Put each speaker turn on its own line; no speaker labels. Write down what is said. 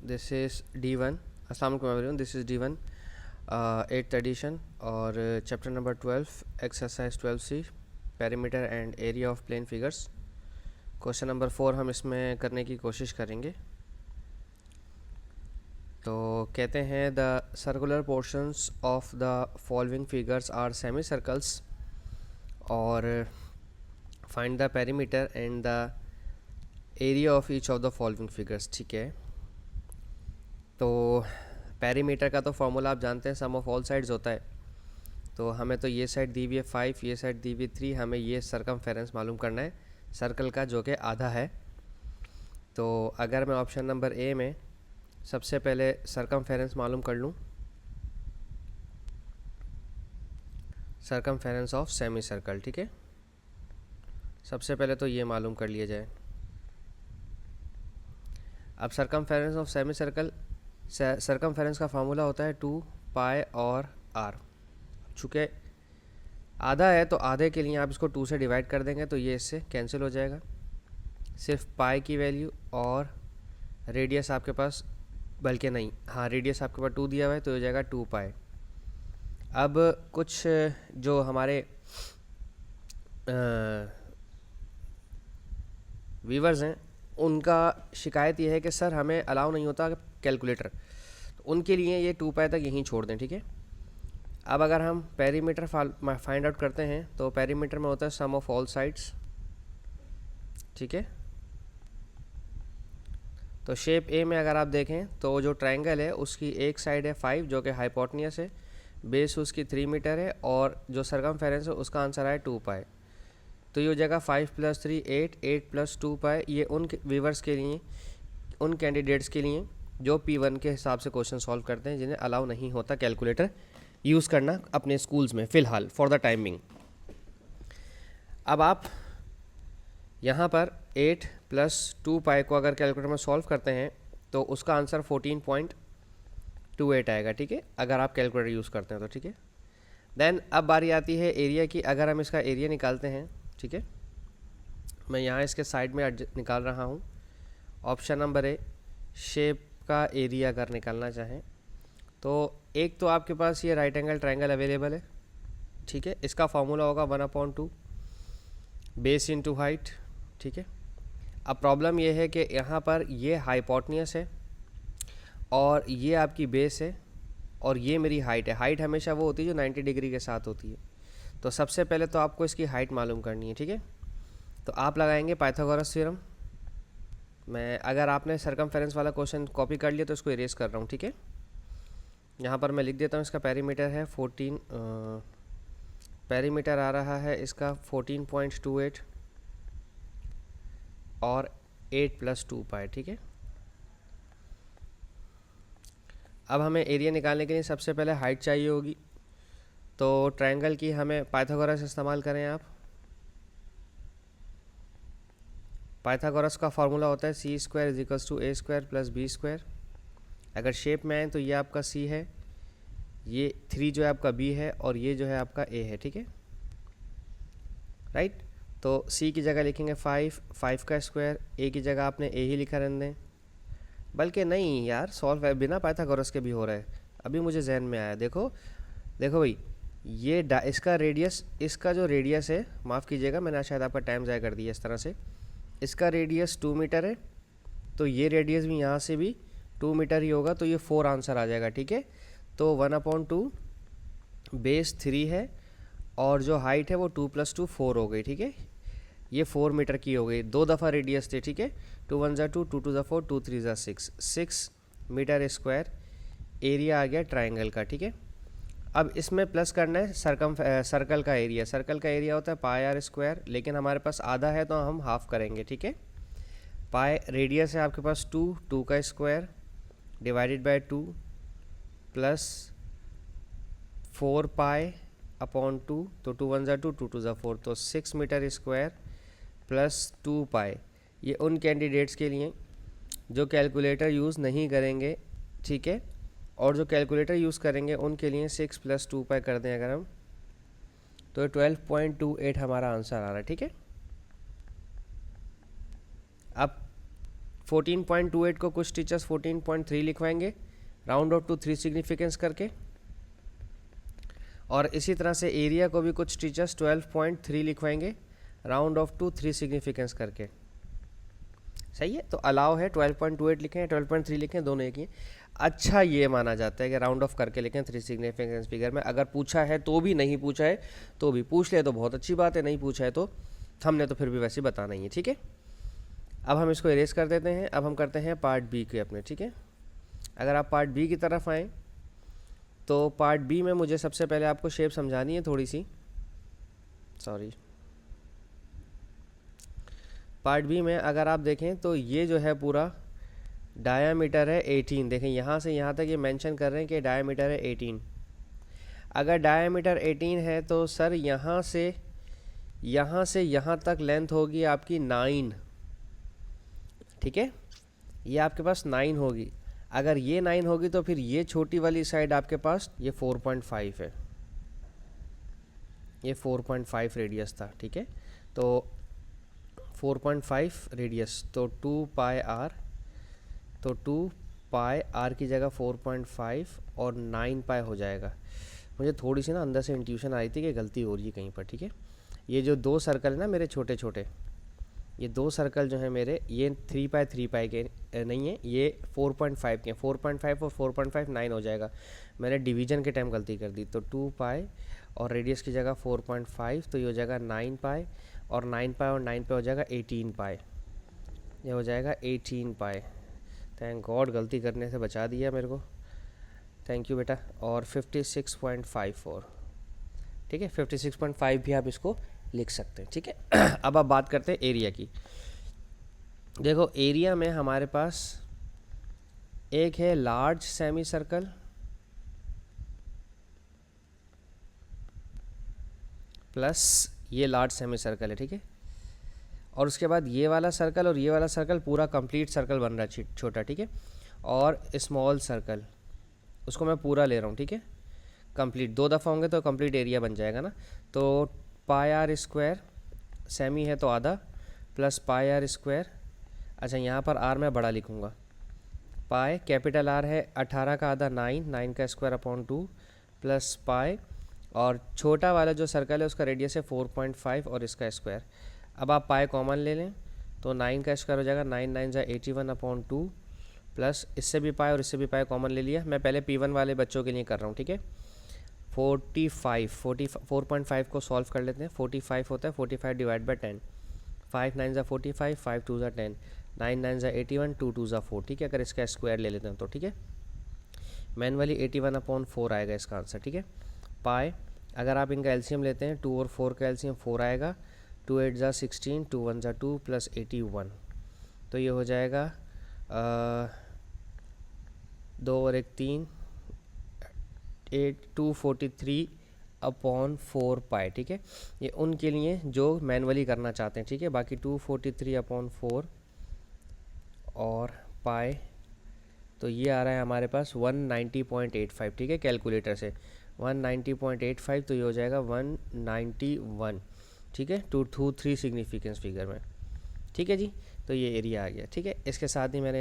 This is D1। अस्सलाम वालेकुम everyone, this is D1 8th edition और chapter number 12 exercise 12C perimeter and area of plane figures. Question number 4 हम इसमें करने की कोशिश करेंगे। तो कहते हैं the circular portions of the following figures are semi circles और find the perimeter and the area of each of the following figures. ठीक है, तो पेरीमीटर का तो फॉर्मूला आप जानते हैं, सम ऑफ ऑल साइड्स होता है। तो हमें तो ये साइड दी हुई है 5, ये साइड दी हुई 3, हमें ये सरकमफेरेंस मालूम करना है सर्कल का जो कि आधा है। तो अगर मैं ऑप्शन नंबर ए में सबसे पहले सरकमफेरेंस मालूम कर लूँ, सरकमफेरेंस ऑफ सेमी सर्कल, ठीक है, सबसे पहले तो ये मालूम कर लिया जाए। अब circumference of semi circle, circumference का फार्मूला होता है 2 पाई और आर। चूँकि आधा है तो आधे के लिए आप इसको 2 से डिवाइड कर देंगे तो ये इससे कैंसिल हो जाएगा। सिर्फ पाई की वैल्यू और रेडियस आपके पास, बल्कि नहीं, हाँ रेडियस आपके पास 2 दिया हुआ है तो हो जाएगा 2 पाई। अब कुछ जो हमारे व्यूवर्स हैं उनका शिकायत ये है कि सर हमें अलाउ नहीं होता कैलकुलेटर, तो उनके लिए ये 2 पाई तक यहीं छोड़ दें, ठीक है। अब अगर हम पेरीमीटर फाइंड आउट करते हैं तो पेरीमीटर में होता है सम ऑफ ऑल साइड्स, ठीक है। तो शेप ए में अगर आप देखें तो जो ट्रायंगल है उसकी एक साइड है 5 जो कि हाइपोटेन्यूस है, बेस उसकी 3 मीटर है और जो सरकमफेरेंस है उसका आंसर है 2 पाई। तो ये हो जाएगा 5 + 3 8, 8 + 2 पाई। ये उन व्यूवर्स के लिए, उन कैंडिडेट्स के लिए जो P1 के हिसाब से क्वेश्चन सॉल्व करते हैं, जिन्हें अलाउ नहीं होता कैलकुलेटर यूज़ करना अपने स्कूल्स में फ़िलहाल फॉर द टाइमिंग। अब आप यहाँ पर 8 + 2 पाई को अगर कैलकुलेटर में सॉल्व करते हैं तो उसका आंसर 14.28 आएगा, ठीक है, अगर आप कैलकुलेटर यूज़ करते हैं तो, ठीक है। देन अब बारी आती है एरिया की। अगर हम इसका एरिया निकालते हैं, ठीक है, मैं यहाँ इसके साइड में निकाल रहा हूँ। ऑप्शन नंबर ए, शेप का एरिया अगर निकालना चाहें तो एक तो आपके पास ये राइट एंगल ट्रायंगल अवेलेबल है, ठीक है, इसका फॉर्मूला होगा 1/2 बेस इंटू हाइट, ठीक है। अब प्रॉब्लम ये है कि यहाँ पर ये हाइपोटेन्यूस है और ये आपकी बेस है और ये मेरी हाइट है। हाइट हमेशा वो होती है जो 90 डिग्री के साथ होती है। तो सबसे पहले तो आपको इसकी हाइट मालूम करनी है, ठीक है। तो आप लगाएंगे पाइथागोरस थ्योरम। मैं, अगर आपने सरकमफेरेंस वाला क्वेश्चन कॉपी कर लिया तो इसको इरेज कर रहा हूँ, ठीक है। यहाँ पर मैं लिख देता हूँ, इसका पेरीमीटर है 14, पेरीमीटर आ रहा है इसका 14.28 और 8 + 2 पाई, ठीक है। अब हमें एरिया निकालने के लिए सबसे पहले हाइट चाहिए होगी, तो ट्रायंगल की हमें पाइथागोरस इस्तेमाल करें आप। पाइथागोरस का फार्मूला होता है C² = A² + B²। अगर शेप में आए तो ये आपका C है, ये 3 जो है आपका B है और ये जो है आपका A है, ठीक है, राइट। तो C की जगह लिखेंगे 5, 5 का स्क्वायर, A की जगह आपने A ही लिखा रहने दें, बल्कि नहीं यार, सॉल्व है बिना पाइथागोरस के भी हो रहा है। अभी मुझे जहन में आया, देखो देखो भाई, ये इसका रेडियस, इसका जो रेडियस है, माफ़ कीजिएगा मैंने शायद आपका टाइम ज़ाया कर दिया इस तरह से, इसका रेडियस 2 मीटर है तो ये रेडियस भी यहाँ से भी 2 मीटर ही होगा, तो ये 4 आंसर आ जाएगा, ठीक है। तो 1/2 बेस 3 है और जो हाइट है वो 2 + 2 4 हो गई, ठीक है। ये 4 मीटर की हो गई, 2 दफ़ा रेडियस थे, ठीक है। 2 × 1 = 2, 2 × 2 = 4, 2 × 3 = 6, 6 मीटर स्क्वायर एरिया आ गया ट्रायंगल का, ठीक है। अब इसमें प्लस करना है सर्कल का एरिया। सर्कल का एरिया होता है πr², लेकिन हमारे पास आधा है तो हम हाफ करेंगे, ठीक है। पाई रेडियस है आपके पास 2, 2 का स्क्वायर डिवाइडेड बाय 2 प्लस 4 π/2, तो 2 × 1 = 2, 2 × 2 = 4, तो 6 मीटर स्क्वायर प्लस 2 पाई। ये उन कैंडिडेट्स के लिए जो कैलकुलेटर यूज़ नहीं करेंगे, ठीक है, और जो कैलकुलेटर यूज़ करेंगे उनके लिए 6 + 2 पाई कर दें अगर हम, तो 12.28 हमारा आंसर आ रहा है, ठीक है। अब 14.28 को कुछ टीचर्स 14.3 लिखवाएंगे राउंड ऑफ टू 3 सिग्निफिकेंस करके, और इसी तरह से एरिया को भी कुछ टीचर्स 12.3 लिखवाएंगे राउंड ऑफ टू 3 सिग्निफिकेंस करके। सही है, तो अलाउ है 12.28 लिखें 12.3 लिखें, दोनों एक ही। अच्छा ये माना जाता है कि राउंड ऑफ करके लिखें 3 सिग्निफिकेंस फिगर में। अगर पूछा है तो भी, नहीं पूछा है तो भी, पूछ ले तो बहुत अच्छी बात है, नहीं पूछा है तो हमने तो फिर भी वैसे बताना ही है। ठीक है, अब हम इसको इरेज कर देते हैं। अब हम करते हैं पार्ट बी के अपने। ठीक है, अगर आप पार्ट बी की तरफ आएँ तो पार्ट बी में मुझे सबसे पहले आपको शेप समझानी है थोड़ी सी। सॉरी, पार्ट बी में अगर आप देखें तो ये जो है पूरा डायामीटर है 18। देखें यहाँ से यहाँ तक ये मेंशन कर रहे हैं कि डायामीटर है 18। अगर डायामीटर 18 है तो सर यहाँ से यहाँ तक लेंथ होगी आपकी 9। ठीक है, ये आपके पास 9 होगी। अगर ये 9 होगी तो फिर ये छोटी वाली साइड आपके पास ये 4.5 है, ये 4.5 रेडियस था। ठीक है, तो 4.5 रेडियस, तो 2 पाई आर, तो 2 पाई आर की जगह 4.5 और 9 पाई हो जाएगा। मुझे थोड़ी सी ना अंदर से इंट्यूशन आई थी कि गलती हो रही है कहीं पर। ठीक है, ये जो 2 सर्कल है ना मेरे छोटे छोटे, ये 2 सर्कल जो है मेरे, ये 3 पाई के नहीं है, ये 4.5 के। 4.5 और 4.5 9 हो जाएगा। मैंने डिवीजन के टाइम गलती कर दी, तो 2 पाई और रेडियस की जगह 4.5, तो ये हो जाएगा 9 पाई, और 9 पाई और 9 पे हो जाएगा 18 पाई, ये हो जाएगा 18 पाई। थैंक गॉड, गलती करने से बचा दिया मेरे को, थैंक यू बेटा। और 56.54, ठीक है, 56.5 भी आप इसको लिख सकते हैं। ठीक है, अब आप बात करते हैं एरिया की। देखो एरिया में हमारे पास एक है लार्ज सेमी सर्कल प्लस ये लार्ज सेमी सर्कल है। ठीक है, और उसके बाद ये वाला सर्कल और ये वाला सर्कल पूरा कंप्लीट सर्कल बन रहा है छोटा। ठीक है, और स्मॉल सर्कल, उसको मैं पूरा ले रहा हूँ। ठीक है, कंप्लीट 2 दफ़ा होंगे तो कंप्लीट एरिया बन जाएगा ना। तो पाई आर स्क्वायर, सेमी है तो आधा, प्लस पाई आर स्क्वायर। अच्छा, यहाँ पर आर मैं बड़ा लिखूँगा, पाई कैपिटल आर है 18 का आधा 9 का स्क्वायर अपॉन 2 प्लस पाई, और छोटा वाला जो सर्कल है उसका रेडियस है 4.5 और इसका स्क्वायर। अब आप पाई कॉमन ले लें तो 9 का स्क्वायर हो जाएगा 9 9 जा 81 अपॉन 2 प्लस इससे भी पाई और इससे भी पाई कॉमन ले लिया। मैं पहले P1 वाले बच्चों के लिए कर रहा हूँ। ठीक है, 4.5 को सॉल्व कर लेते हैं। 45 होता है 45 डिवाइड बाई 10, 5 9 जा 45, 5 2 जा 10, 9 9 जा 81, 2 2 जा 4। ठीक है, अगर इसका स्क्वायर ले लेते हैं तो ठीक है, मैनुअली 81 अपॉन 4 आएगा इसका आंसर। ठीक है, पाई अगर आप इनका एलसीएम लेते हैं 2 और 4 का एलसीएम 4 आएगा, 2 8 जा 16, 2 1 जा 2 प्लस 81, तो ये हो जाएगा 2 और 1 3, 243 अपॉन 4 पाई। ठीक है, ये उनके लिए जो मैनुअली करना चाहते हैं। ठीक है, बाकी 243 अपॉन 4 और पाई, तो ये आ रहा है हमारे पास 190.85। ठीक है, कैलकुलेटर से 190.85, तो ये हो जाएगा 191। ठीक है, 2 2 3 सिग्निफिकेंस फिगर में। ठीक है जी, तो ये एरिया आ गया। ठीक है, इसके साथ ही मैंने